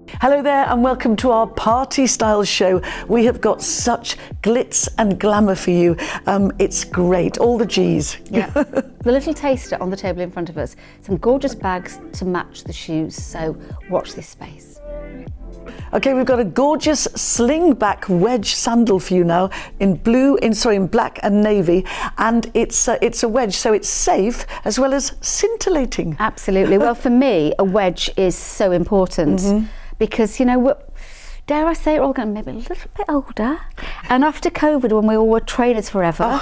Hello there and welcome to our party style show. We have got such glitz and glamour for you. It's great, all the G's. Yeah, the little taster on the table in front of us. Some gorgeous bags to match the shoes, so watch this space. Okay, we've got a gorgeous sling back wedge sandal for you now in black and navy, and it's a wedge, so it's safe as well as scintillating. Absolutely. Well, for me, a wedge is so important because, you know, dare I say it, we're all going maybe a little bit older, and after COVID, when we all were trainers forever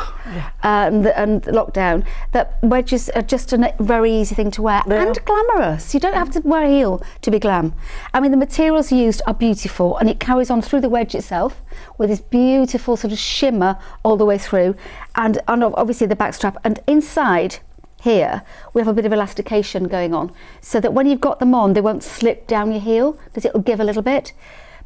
and lockdown, that wedges are just a very easy thing to wear and glamorous. You don't have to wear a heel to be glam. I mean, the materials used are beautiful, and it carries on through the wedge itself with this beautiful sort of shimmer all the way through, and obviously the back strap, and inside here we have a bit of elastication going on so that when you've got them on, they won't slip down your heel because it'll give a little bit.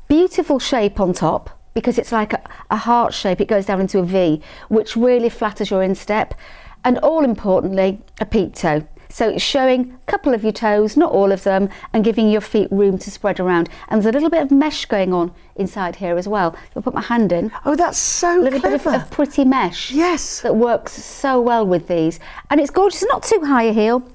Beautiful shape on top because it's like a heart shape. It goes down into a V, which really flatters your instep, and all importantly, a peep toe. So it's showing a couple of your toes, not all of them, and giving your feet room to spread around. And there's a little bit of mesh going on inside here as well. I'll put my hand in. Oh, that's so a little clever. bit of pretty mesh. Yes. That works so well with these. And it's gorgeous. It's not too high a heel.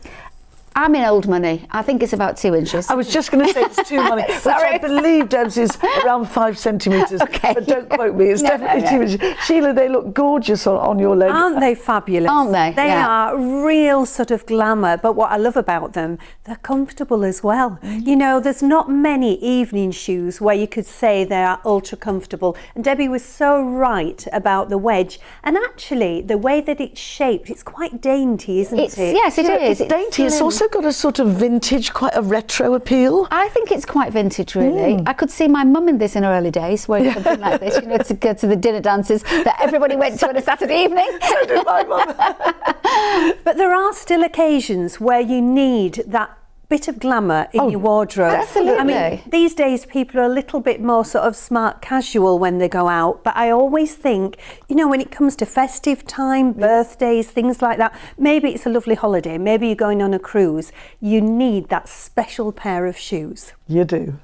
I'm in old money. I think it's about 2 inches. I was just going to say it's 2 money, which I believe, Debs, is around 5 centimetres. Okay. But don't quote me, it's definitely 2 inches. Sheila, they look gorgeous on your leg. Aren't they fabulous? Aren't they? They are real sort of glamour, but what I love about them, they're comfortable as well. You know, there's not many evening shoes where you could say they are ultra comfortable. And Debbie was so right about the wedge. And actually, the way that it's shaped, it's quite dainty, isn't it? Yes, it is. It's dainty. It's also got a sort of vintage, quite a retro appeal. I think it's quite vintage, really. I could see my mum in this in her early days, wearing something like this, you know, to go to the dinner dances that everybody went to on a Saturday evening. So did my mum. But there are still occasions where you need that bit of glamour in your wardrobe. Absolutely. I mean, these days people are a little bit more sort of smart casual when they go out, but I always think, you know, when it comes to festive time, birthdays, things like that, maybe it's a lovely holiday, maybe you're going on a cruise, you need that special pair of shoes. You do.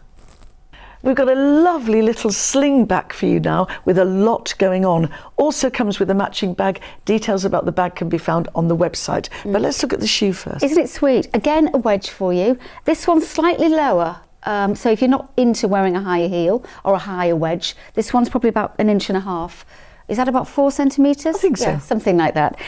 We've got a lovely little sling back for you now with a lot going on. Also comes with a matching bag. Details about the bag can be found on the website. But let's look at the shoe first. Isn't it sweet? Again, a wedge for you. This one's slightly lower. So if you're not into wearing a higher heel or a higher wedge, this one's probably about 1.5 inches. Is that about 4 centimetres? I think so. Yeah, something like that.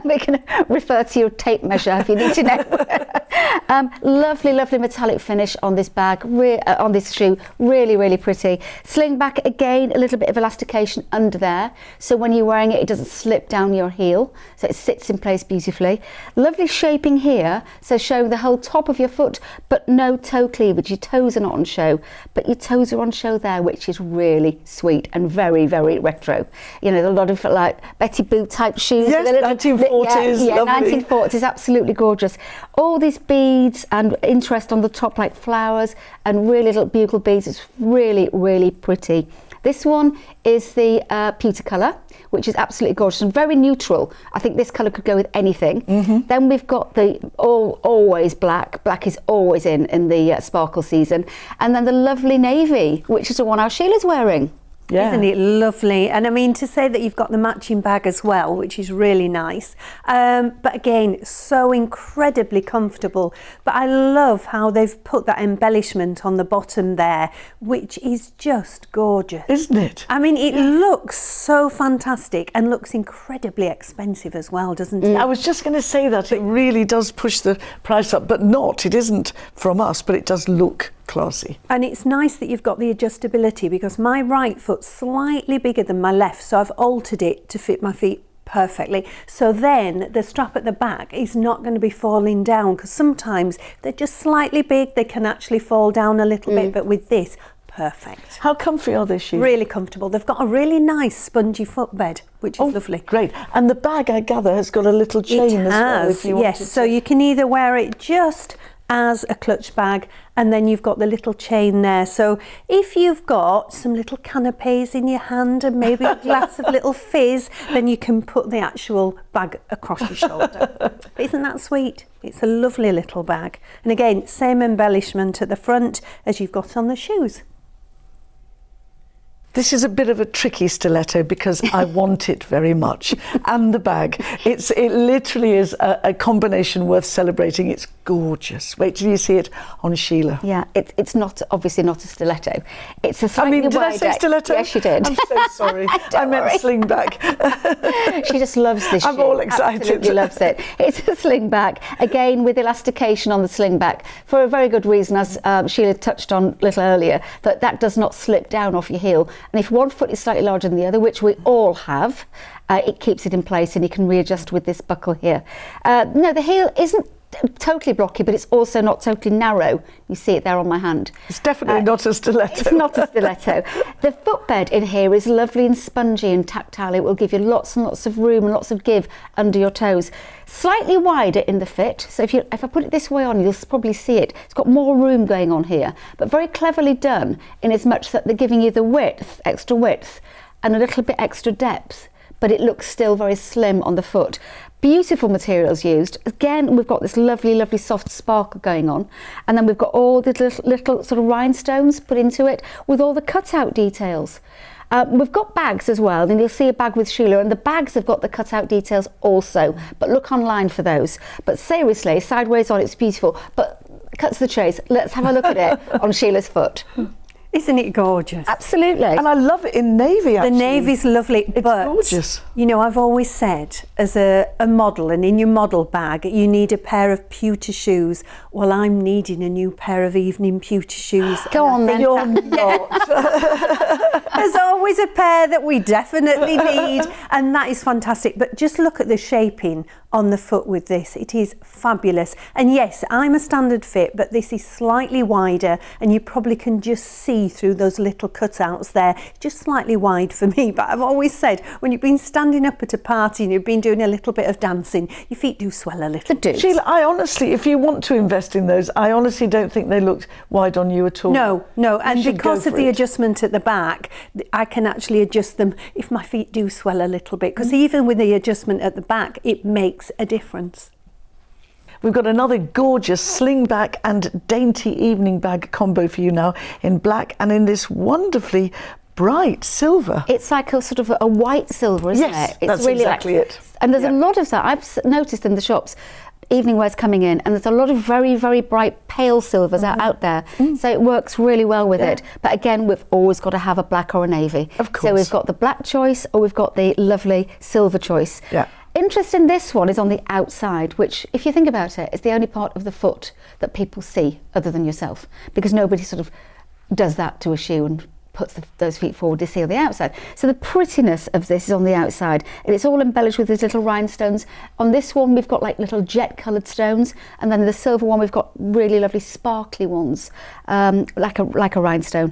We can refer to your tape measure if you need to know. Lovely, lovely metallic finish on this bag, on this shoe. Really, really pretty. Sling back again, a little bit of elastication under there. So when you're wearing it, it doesn't slip down your heel. So it sits in place beautifully. Lovely shaping here. So showing the whole top of your foot, but no toe cleavage. Your toes are not on show, but your toes are on show there, which is really sweet and very, very retro. You know, a lot of like Betty Boot type shoes. Yes, 1940s, yeah, lovely. 1940s, absolutely gorgeous. All these beads and interest on the top, like flowers and really little bugle beads. It's really, really pretty. This one is the pewter colour, which is absolutely gorgeous and very neutral. I think this colour could go with anything. Then we've got the always black. Black is always in the sparkle season. And then the lovely navy, which is the one our Sheila's wearing. Yeah. Isn't it lovely? And I mean, to say that you've got the matching bag as well, which is really nice. But again, so incredibly comfortable. But I love how they've put that embellishment on the bottom there, which is just gorgeous. Isn't it? I mean, it looks so fantastic and looks incredibly expensive as well, doesn't it? I was just going to say that. It really does push the price up, but not. It isn't from us, but it does look classy. And it's nice that you've got the adjustability because my right foot's slightly bigger than my left, so I've altered it to fit my feet perfectly. So then the strap at the back is not going to be falling down because sometimes they're just slightly big, they can actually fall down a little bit, but with this, perfect. How comfy are they shoes? Really comfortable. They've got a really nice spongy footbed, which is lovely. Great. And the bag, I gather, has got a little chain as well. If you yes, so you can either wear it just as a clutch bag, and then you've got the little chain there. So if you've got some little canapes in your hand and maybe a glass of little fizz, then you can put the actual bag across your shoulder. But isn't that sweet? It's a lovely little bag. And again, same embellishment at the front as you've got on the shoes. This is a bit of a tricky stiletto because I want it very much. And the bag. It literally is a combination worth celebrating. It's gorgeous. Wait till you see it on Sheila. Yeah, it's not, obviously not a stiletto. It's a slightly did I wider. say stiletto? Yes, you did. I'm so sorry. I meant slingback. She just loves this I'm shoe. all excited. Absolutely loves it. It's a slingback, again with elastication on the slingback for a very good reason, as Sheila touched on a little earlier, that does not slip down off your heel. And if one foot is slightly larger than the other, which we all have, it keeps it in place, and you can readjust with this buckle here. No, the heel isn't totally blocky, but it's also not totally narrow. You see it there on my hand. It's definitely not a stiletto. It's not a stiletto. The footbed in here is lovely and spongy and tactile. It will give you lots and lots of room and lots of give under your toes. Slightly wider in the fit, so if I put it this way on, you'll probably see it. It's got more room going on here, but very cleverly done in as much that they're giving you the width, extra width, and a little bit extra depth, but it looks still very slim on the foot. Beautiful materials used. Again, we've got this lovely, lovely soft sparkle going on, and then we've got all the little sort of rhinestones put into it with all the cutout details. We've got bags as well, and you'll see a bag with Sheila, and the bags have got the cutout details also, but look online for those. But seriously, sideways on, it's beautiful. But cut to the chase, let's have a look at it on Sheila's foot. Isn't it gorgeous? Absolutely. And I love it in navy, actually. The navy's lovely, It's but gorgeous. you know, I've always said, as a model, and in your model bag, you need a pair of pewter shoes. Well, I'm needing a new pair of evening pewter shoes. Go on then. You're not. There's always a pair that we definitely need, and that is fantastic. But just look at the shaping on the foot with this. It is fabulous. And yes, I'm a standard fit, but this is slightly wider, and you probably can just see through those little cutouts there. Just slightly wide for me, but I've always said, when you've been standing up at a party and you've been doing a little bit of dancing, your feet do swell a little. They do. Sheila, I honestly, if you want to invest in those, I honestly don't think they look wide on you at all. No, and should because go of for the it. adjustment at the back, I can actually adjust them if my feet do swell a little bit, because even with the adjustment at the back, it makes a difference. We've got another gorgeous slingback and dainty evening bag combo for you now in black and in this wonderfully bright silver. It's like a sort of a white silver, isn't Yes, it? It's that's really exactly it. And there's Yeah. a lot of that. I've noticed in the shops, evening wear's coming in, and there's a lot of very, very bright pale silvers out there. So it works really well with it. But again, we've always got to have a black or a navy. Of course. So we've got the black choice, or we've got the lovely silver choice. Yeah. Interesting, this one is on the outside, which, if you think about it, is the only part of the foot that people see other than yourself, because nobody sort of does that to a shoe and puts those feet forward to see on the outside. So the prettiness of this is on the outside, and it's all embellished with these little rhinestones. On this one, we've got like little jet coloured stones, and then the silver one, we've got really lovely sparkly ones, like a rhinestone.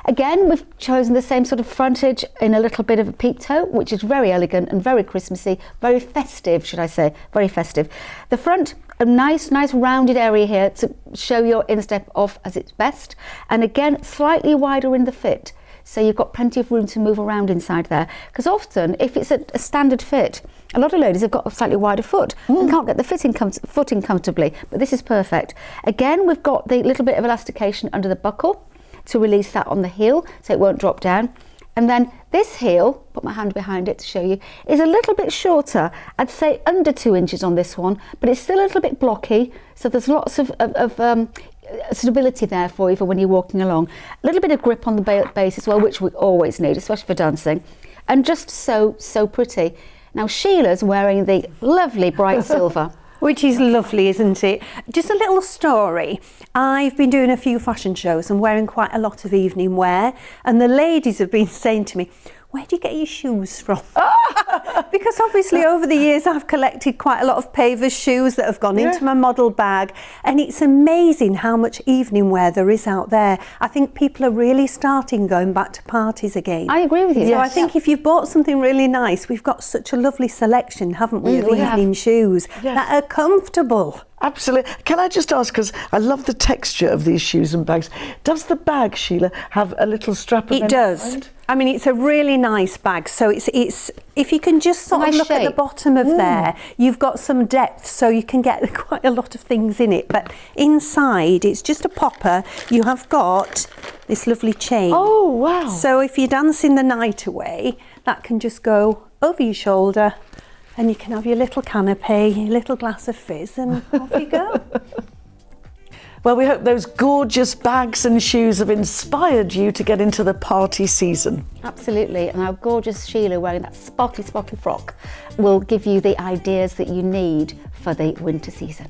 Again, we've chosen the same sort of frontage in a little bit of a peep toe, which is very elegant and very Christmassy, very festive, should I say, very festive. The front, a nice rounded area here to show your instep off as it's best. And again, slightly wider in the fit. So you've got plenty of room to move around inside there. Because often, if it's a standard fit, a lot of ladies have got a slightly wider foot and can't get the footing comfortably, but this is perfect. Again, we've got the little bit of elastication under the buckle to release that on the heel so it won't drop down. And then this heel, put my hand behind it to show you, is a little bit shorter. I'd say under 2 inches on this one, but it's still a little bit blocky. So there's lots of stability there for you for when you're walking along. A little bit of grip on the base as well, which we always need, especially for dancing. And just so pretty. Now Sheila's wearing the lovely bright silver. Which is lovely, isn't it? Just a little story. I've been doing a few fashion shows and wearing quite a lot of evening wear, and the ladies have been saying to me, "Where do you get your shoes from?" Because obviously over the years I've collected quite a lot of Pavers shoes that have gone into my model bag, and it's amazing how much evening wear there is out there. I think people are really starting going back to parties again. I agree with you. So I think if you've bought something really nice, we've got such a lovely selection, haven't we, of evening shoes that are comfortable. Absolutely. Can I just ask, because I love the texture of these shoes and bags, does the bag, Sheila, have a little strap? It does. I mean, it's a really nice bag. So it's if you can just sort of look at the bottom of there, you've got some depth, so you can get quite a lot of things in it. But inside, it's just a popper. You have got this lovely chain. Oh, wow. So if you're dancing the night away, that can just go over your shoulder, and you can have your little canapé, your little glass of fizz, and off you go. Well, we hope those gorgeous bags and shoes have inspired you to get into the party season. Absolutely, and our gorgeous Sheila wearing that sparkly frock will give you the ideas that you need for the winter season.